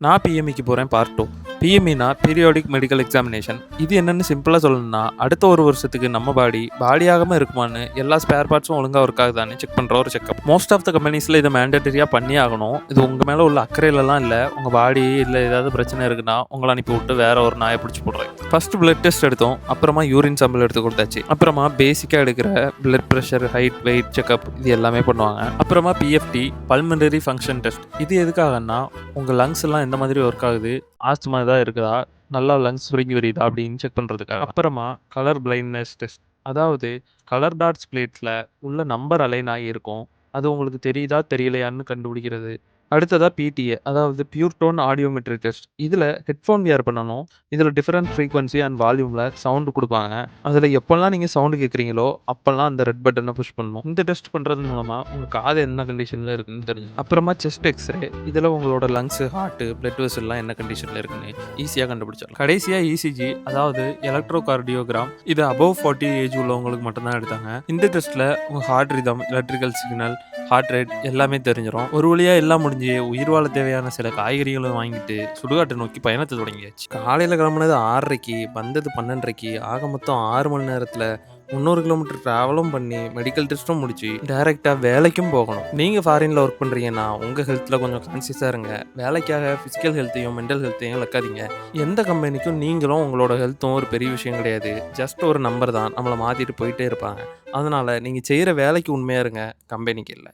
நான் பிஎம்இக்கு போகிறேன் பார்ட் 2. பிஎம்இனா பீரியாடிக் மெடிக்கல் எக்ஸாமினேஷன். இது என்னன்னு சிம்பிளாக சொல்லணும்னா, அடுத்த ஒரு வருஷத்துக்கு நம்ம பாடியாகாமல் இருக்குமான்னு எல்லா ஸ்பேர் பார்ட்ஸும் ஒழுங்காக ஒர்க் ஆகுதான்னு செக் பண்ணுற ஒரு செக்அப். மோஸ்ட் ஆஃப் த கம்பெனிஸில் இதை மேண்டட்டரியாக பண்ணி ஆகணும். இது உங்கள் மேலே உள்ள அக்கறையிலலாம் இல்லை. உங்கள் பாடி இல்லை ஏதாவது பிரச்சனை இருக்குன்னா உங்களை அனுப்பி விட்டு வேற ஒரு நாயை பிடிச்சி போடுறேன். ஃபர்ஸ்ட் பிளட் டெஸ்ட் எடுத்தோம். அப்புறமா யூரின் சாம்பிள் எடுத்து கொடுத்தாச்சு. அப்புறமா பேசிக்காக எடுக்கிற blood pressure, height, weight checkup இது எல்லாமே பண்ணுவாங்க. அப்புறமா பிஎஃப்டி, பல்மனரி ஃபங்க்ஷன் டெஸ்ட். இது எதுக்காகன்னா உங்கள் லங்ஸ் எல்லாம் எந்த மாதிரி ஒர்க் ஆகுது, ஆஸ்துமா ஏதாவது இருக்குதா, நல்லா லங்ஸ் சுருங்கி வருதா அப்படின்னு செக் பண்ணுறதுக்காக. அப்புறமா கலர் பிளைண்ட்னஸ் டெஸ்ட், அதாவது கலர் டாட்ஸ் பிளேட்டில் உள்ள நம்பர் அலைன் ஆகியிருக்கும், அது உங்களுக்கு தெரியுதா தெரியலையான்னு கண்டுபிடிக்கிறது. அடுத்ததாக பிடிஏ, அதாவது பியூர் டோன் ஆடியோமெட்ரிக் டெஸ்ட். இதில் ஹெட்ஃபோன் வியர் பண்ணணும். இதில் டிஃப்ரெண்ட் ஃப்ரீக்வன்சி அண்ட் வால்யூமில் சவுண்டு கொடுப்பாங்க. அதில் எப்போல்லாம் நீங்கள் சவுண்டு கேட்குறீங்களோ அப்போல்லாம் அந்த ரெட் பட்டனை புஷ் பண்ணணும். இந்த டெஸ்ட் பண்ணுறது மூலமாக உங்கள் காது என்ன கண்டிஷனில் இருக்குன்னு தெரியும். அப்புறமா செஸ்ட் எக்ஸ்ரே, இதில் உங்களோட லங்ஸு, ஹார்ட்டு, பிளட் வெசல்லாம் என்ன கண்டிஷனில் இருக்குன்னு ஈஸியாக கண்டுபிடிச்சிடலாம். கடைசியாக இசிஜி, அதாவது எலக்ட்ரோ கார்டியோகிராம். இது அபவ் 40 ஏஜ் உள்ளவங்களுக்கு மட்டும்தான் எடுத்தாங்க. இந்த டெஸ்ட்டில் உங்கள் heart rhythm, electrical signal, heart rate எல்லாமே தெரிஞ்சிடும். ஒரு வழியாக எல்லாம் முடிஞ்சு உயிர் வாழ தேவையான சில காய்கறிகளும் வாங்கிட்டு சுடுகாட்டை நோக்கி பயணத்தை தொடங்கியாச்சு. காலையில் கிளம்புனது 6:30, வந்தது 12:30. ஆக மொத்தம் 6 மணி நேரத்தில் 300 கிலோமீட்டர் ட்ராவலும் பண்ணி மெடிக்கல் டெஸ்ட்டும் முடிச்சு டைரெக்டாக வேலைக்கும் போகணும். நீங்கள் ஃபாரினில் ஒர்க் பண்ணுறீங்கன்னா உங்கள் ஹெல்த்தில் கொஞ்சம் கான்சியஸாக இருங்க. வேலைக்காக ஃபிசிக்கல் ஹெல்த்தையும் மென்டல் ஹெல்த்தையும் இழக்காதீங்க. எந்த கம்பெனிக்கும் நீங்களும் உங்களோட ஹெல்த்தும் ஒரு பெரிய விஷயம் கிடையாது. ஜஸ்ட் ஒரு நம்பர் தான், நம்மளை மாற்றிட்டு போயிட்டே இருப்பாங்க. அதனால் நீங்கள் செய்கிற வேலைக்கு உண்மையாக இருங்க, கம்பெனிக்கு இல்லை.